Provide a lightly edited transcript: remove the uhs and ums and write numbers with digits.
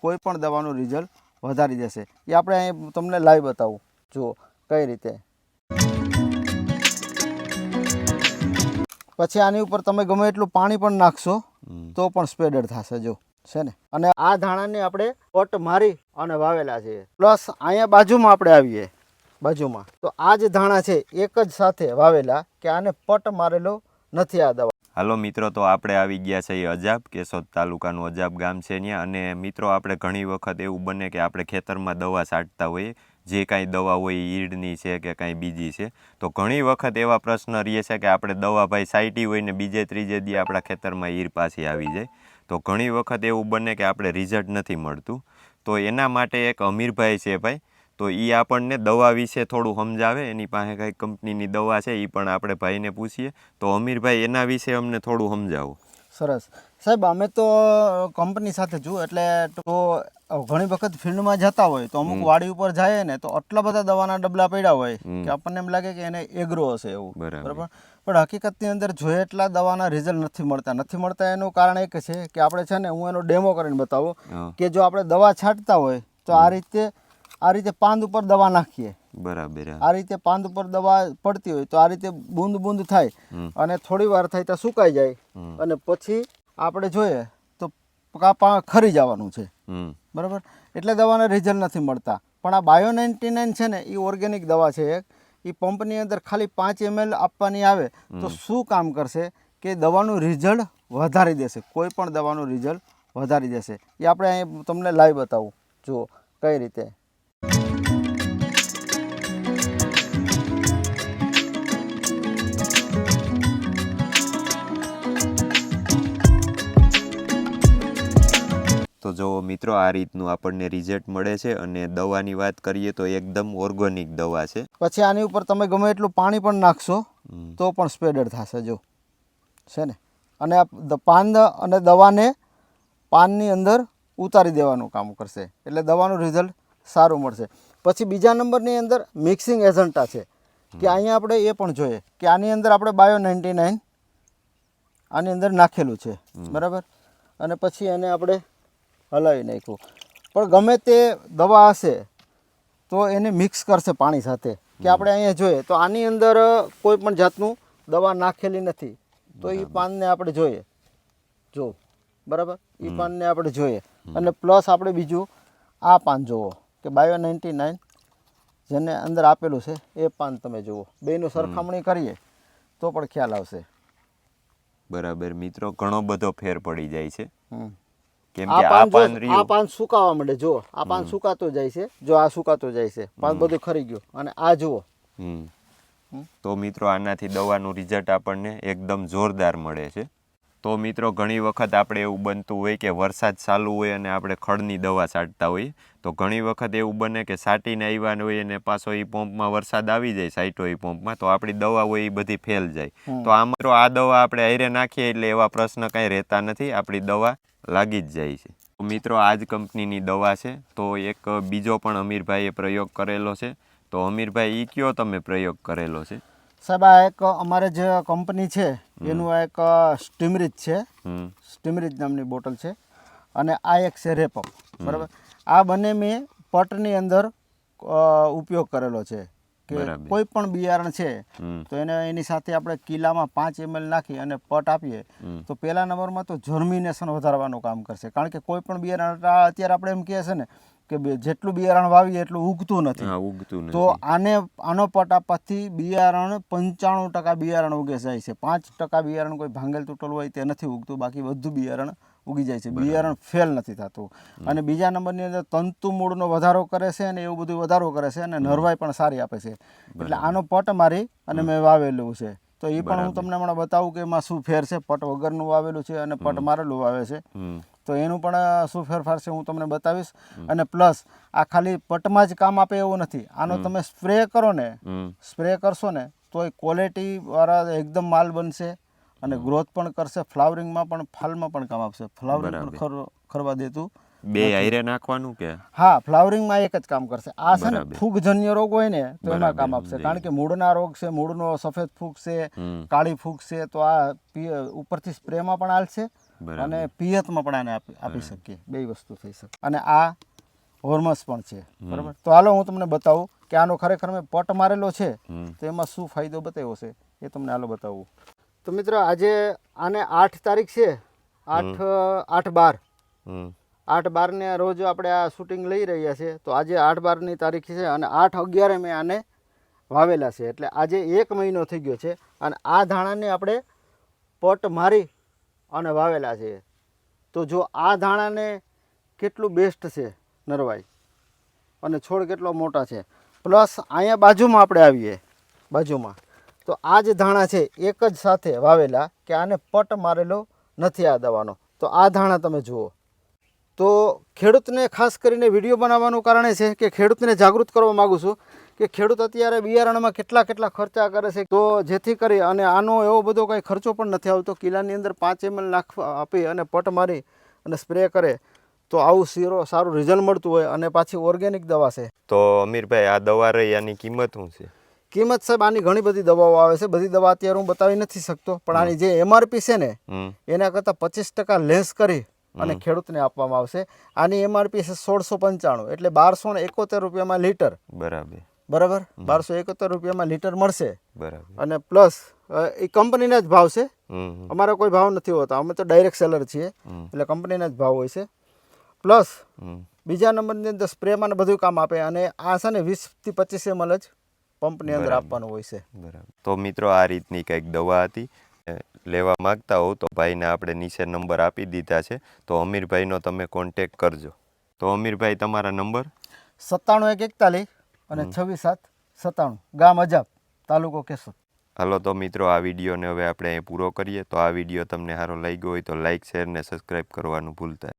કોઈ પણ દવાનું રિઝલ્ટ વધારી દેશે. એ આપણે અહીં તમને લાઈવ બતાવું, જુઓ કઈ રીતે. પછી આની ઉપર તમે ગમે એટલું પાણી પણ નાખશો તો પણ સ્પ્રેડર થશે, જો છે ને. અને આ ધાણાને આપણે પટ મારી અને વાવેલા છે. પ્લસ અહીંયા બાજુમાં આપણે આવીએ, બાજુમાં તો આ જે ધાણા છે એક જ સાથે વાવેલા, કે આને પટ મારેલો નથી આ દવા. હાલો મિત્રો, તો આપણે આવી ગયા છે એ અજાબ, કેશોદ તાલુકાનું અજાબ ગામ છે ત્યાં. અને મિત્રો આપણે ઘણી વખત એવું બને કે આપણે ખેતરમાં દવા છાંટતા હોઈએ, જે કાંઈ દવા હોય ઈડની છે કે કાંઈ બીજી છે, તો ઘણી વખત એવા પ્રશ્ન રહે છે કે આપણે દવા ભાઈ છાંટી હોય ને બીજે ત્રીજે દી આપણા ખેતરમાં ઈર પાછી આવી જાય. તો ઘણી વખત એવું બને કે આપણે રિઝલ્ટ નથી મળતું. તો એના માટે એક અમીરભાઈ છે ભાઈ, તો એ આપણને દવા વિશે થોડું સમજાવે. એની પાસે કઈ કંપનીની દવા છે એ પણ આપણે ભાઈને પૂછીએ. તો અમીરભાઈ એના વિશે અમને થોડું સમજાવો. સરસ સાહેબ, અમે તો કંપની સાથે છું, એટલે તો ઘણી વખત ફિલ્ડમાં જતા હોય તો અમુક વાડી ઉપર જાય ને તો આટલા બધા દવાના ડબલા પડ્યા હોય કે આપણને એમ લાગે કે એને એગ્રો હશે એવું, બરાબર. પણ હકીકતની અંદર જોઈએ એટલા દવાના રિઝલ્ટ નથી મળતા. એનું કારણ એક છે કે આપણે છે ને, હું એનો ડેમો કરીને બતાવું કે જો આપણે દવા છાંટતા હોય તો આ રીતે પાંદ ઉપર દવા નાખીએ, બરાબર. આ રીતે પાંદ ઉપર દવા પડતી હોય તો આ રીતે બૂંદ બૂંદ થાય અને થોડી વાર થાય તો સુકાઈ જાય અને પછી આપણે જોઈએ તો ખરી જવાનું છે, બરાબર. એટલે દવાના રિઝલ્ટ નથી મળતા. પણ આ બાયો 99 છે ને, એ ઓર્ગેનિક દવા છે એક. એ પંપની અંદર ખાલી 5 ml આપવાની આવે તો શું કામ કરશે કે દવાનું રિઝલ્ટ વધારી દેશે, કોઈ પણ દવાનું રિઝલ્ટ વધારી દેશે. એ આપણે અહીં તમને લાઈવ બતાવું, જુઓ કઈ રીતે. તો જો મિત્રો, આ રીતનું આપણને રિઝલ્ટ મળે છે. અને દવાની વાત કરીએ તો એકદમ ઓર્ગેનિક દવા છે. પછી આની ઉપર તમે ગમે એટલું પાણી પણ નાખશો તો પણ સ્પ્રેડર થશે, જો છે ને. અને આ પાન અને દવાને પાનની અંદર ઉતારી દેવાનું કામ કરશે, એટલે દવાનું રિઝલ્ટ સારું મળશે. પછી બીજા નંબરની અંદર મિક્સિંગ એજન્ટા છે, કે અહીંયા આપણે એ પણ જોઈએ કે આની અંદર આપણે બાયો 99 આની અંદર નાખેલું છે, બરાબર. અને પછી એને આપણે હલાવી નાખ્યું. પણ ગમે તે દવા હશે તો એને મિક્સ કરશે પાણી સાથે, કે આપણે અહીંયા જોઈએ તો આની અંદર કોઈ પણ જાતનું દવા નાખેલી નથી. તો એ પાનને આપણે જોઈએ, જો બરાબર, એ પાનને આપણે જોઈએ. અને પ્લસ આપણે બીજું આ પાન જુઓ કે બાયો 99 જેને અંદર આપેલું છે એ પાન તમે જુઓ. બેનું સરખામણી કરીએ તો પણ ખ્યાલ આવશે. બરાબર મિત્રો, ઘણો બધો ફેર પડી જાય છે. કેમ આ કે આ પાન સુકાવા માંડે, જો આ પાન સુકાતો જાય છે, જો આ સુકાતો જાય છે, પાન બધું ખરી ગયું. અને આ જુઓ. તો મિત્રો, આનાથી દવાનું રિઝલ્ટ આપણને એકદમ જોરદાર મળે છે. તો મિત્રો, ઘણી વખત આપણે એવું બનતું હોય કે વરસાદ ચાલુ હોય અને આપણે ખડની દવા છાંટતા હોઈએ. તો ઘણી વખત એવું બને કે છાંટીને આવ્યા હોય અને પાછો એ પંપમાં વરસાદ આવી જાય, છાંટ્યો એ પંપમાં, તો આપણી દવા હોય એ બધી ફેલ જાય. તો આ મિત્રો, આ દવા આપણે હારે નાખીએ એટલે એવા પ્રશ્ન કાંઈ રહેતા નથી, આપણી દવા લાગી જ જાય છે. તો મિત્રો, આ જ કંપનીની દવા છે. તો એક બીજો પણ અમીરભાઈએ પ્રયોગ કરેલો છે. તો અમીરભાઈ, એ કયો તમે પ્રયોગ કરેલો છે? સાહેબ, આ એક અમારે જે કંપની છે એનું આ એક સ્ટીમરીજ છે, સ્ટીમરીજ નામની બોટલ છે. અને આ એક છે રેપઅપ, બરાબર. આ બંને મેં પટની અંદર ઉપયોગ કરેલો છે. કે કોઈ પણ બિયારણ છે તો એને એની સાથે આપણે કિલામાં 5 ml નાખી અને પટ આપીએ તો પહેલા નંબરમાં તો જર્મિનેશન વધારવાનું કામ કરશે. કારણ કે કોઈ પણ બિયારણ અત્યારે આપણે એમ કહે છે ને કે જેટલું બિયારણ વાવીએ એટલું ઉગતું નથી. તો આનો પટ આપવાથી બિયારણ 95% બિયારણ ઉગે જાય છે. 5% બિયારણ કોઈ ભાંગેલ તૂટેલું હોય તે નથી ઉગતું, બાકી બધું બિયારણ ઉગી જાય છે. બિયારણ ફેલ નથી થતું. અને બીજા નંબરની અંદર તંતુ મૂળનો વધારો કરે છે અને એવું બધું વધારો કરે છે અને નરવાઈ પણ સારી આપે છે. એટલે આનો પટ મારી અને મેં વાવેલું છે. તો એ પણ હું તમને હમણાં બતાવું કે એમાં શું ફેર છે. પટ વગરનું વાવેલું છે અને પટ મારેલું વાવે છે, તો એનું પણ શું ફેરફાર છે હું તમને બતાવીશ. અને પ્લસ આ ખાલી પટમાં જ કામ આપે એવું નથી. આનો તમે સ્પ્રે કરો ને, સ્પ્રે કરશો ને તો એ ક્વોલિટી વાળા એકદમ માલ બનશે અને ગ્રોથ પણ કરશે. ફ્લાવરિંગમાં પણ, ફાલમાં પણ કામ આપશે. ફ્લાવરિંગ પણ ખરવા દેતું બે હારે નાખવાનું કે? હા, ફ્લાવરિંગમાં એક જ કામ કરશે. આ છે ને ફૂગજન્ય રોગ હોય ને તો એમાં કામ આપશે. કારણ કે મૂળના રોગ છે, મૂળનો સફેદ ફૂગ છે, કાળી ફૂગ છે, તો આ ઉપરથી સ્પ્રેમાં પણ હાલશે બરાબર. અને પિયતમાં પણ આને આપી શકીએ, બે વસ્તુ થઈ શકે. અને આ હોર્મસ પણ છે, બરાબર. તો હાલો હું તમને બતાવું કે આનો ખરેખર મેં પટ મારેલો છે તો એમાં શું ફાયદો બતાવ્યો છે એ તમને હાલો બતાવું. તો મિત્રો આજે આને 8 તારીખ છે, 8/12. હમ 8/12 રોજ આપણે આ શૂટિંગ લઈ રહ્યા છીએ. તો આજે 8/12 તારીખ છે અને 8/11 મેં આને વાવેલા છે, એટલે આજે 1 મહિનો થઈ ગયો છે. અને આ ધાણાને આપણે પટ મારી અને વાવેલા છે. તો જો આ ધાણાને કેટલું બેસ્ટ છે નરવાઈ, અને છોડ કેટલો મોટા છે. પ્લસ અહીંયા બાજુમાં આપણે આવીએ, બાજુમાં તો આ જે ધાણા છે એક જ સાથે વાવેલા, કે આને પટ મારેલો નથી આ દવાનો. તો આ ધાણા તમે જુઓ. તો ખેડૂતને ખાસ કરીને વિડીયો બનાવવાનું કારણ છે કે ખેડૂતને જાગૃત કરવા માગું છું કે ખેડૂત અત્યારે બિયારણમાં કેટલા ખર્ચા કરે છે. તો જેથી કરી અને આનો એવો બધો કંઈ ખર્ચો પણ નથી આવતો. કિલ્લાની અંદર 5 ml નાખવા આપી અને પટ મારી અને સ્પ્રે કરે તો આવું સારું રિઝલ્ટ મળતું હોય. અને પાછી ઓર્ગેનિક દવા છે. તો અમીરભાઈ આ દવા રહી આની કિંમત શું છે? કિંમત સાહેબ આની ઘણી બધી દવાઓ આવે છે. બધી દવા અત્યારે હું બતાવી નથી શકતો, પણ આની જે MRP છે ને એના કરતાં 25% લેસ કરી અને ખેડૂતને આપવામાં આવશે. આની MRP છે 1695, એટલે 1271 રૂપિયામાં લીટર. બરાબર 1271 રૂપિયામાં લીટર મળશે. બરાબર. અને પ્લસ એ કંપનીના જ ભાવ છે, અમારો કોઈ ભાવ નથી હોતા. અમે તો ડાયરેક્ટ સેલર છીએ, એટલે કંપનીના જ ભાવ હોય છે. પ્લસ બીજા નંબરની અંદર સ્પ્રેમાં બધું કામ આપે. અને આ છે ને 20 થી 25 ml જ પંપની અંદર આપવાનું હોય છે. બરાબર. તો મિત્રો આ રીતની કંઈક દવા હતી. લેવા માગતા હોવ તો ભાઈને આપણે નીચે નંબર આપી દીધા છે, તો અમીરભાઈનો તમે કોન્ટેક કરજો. તો અમીરભાઈ તમારા નંબર 97 141 અને 26 7 97, ગામ અજાબ, તાલુકો કેશોદ. હાલો તો મિત્રો આ વિડીયોને હવે આપણે અહીં પૂરો કરીએ. તો આ વિડીયો તમને સારો લાગ્યો હોય તો લાઇક, શેર ને સબસ્ક્રાઈબ કરવાનું ભૂલતા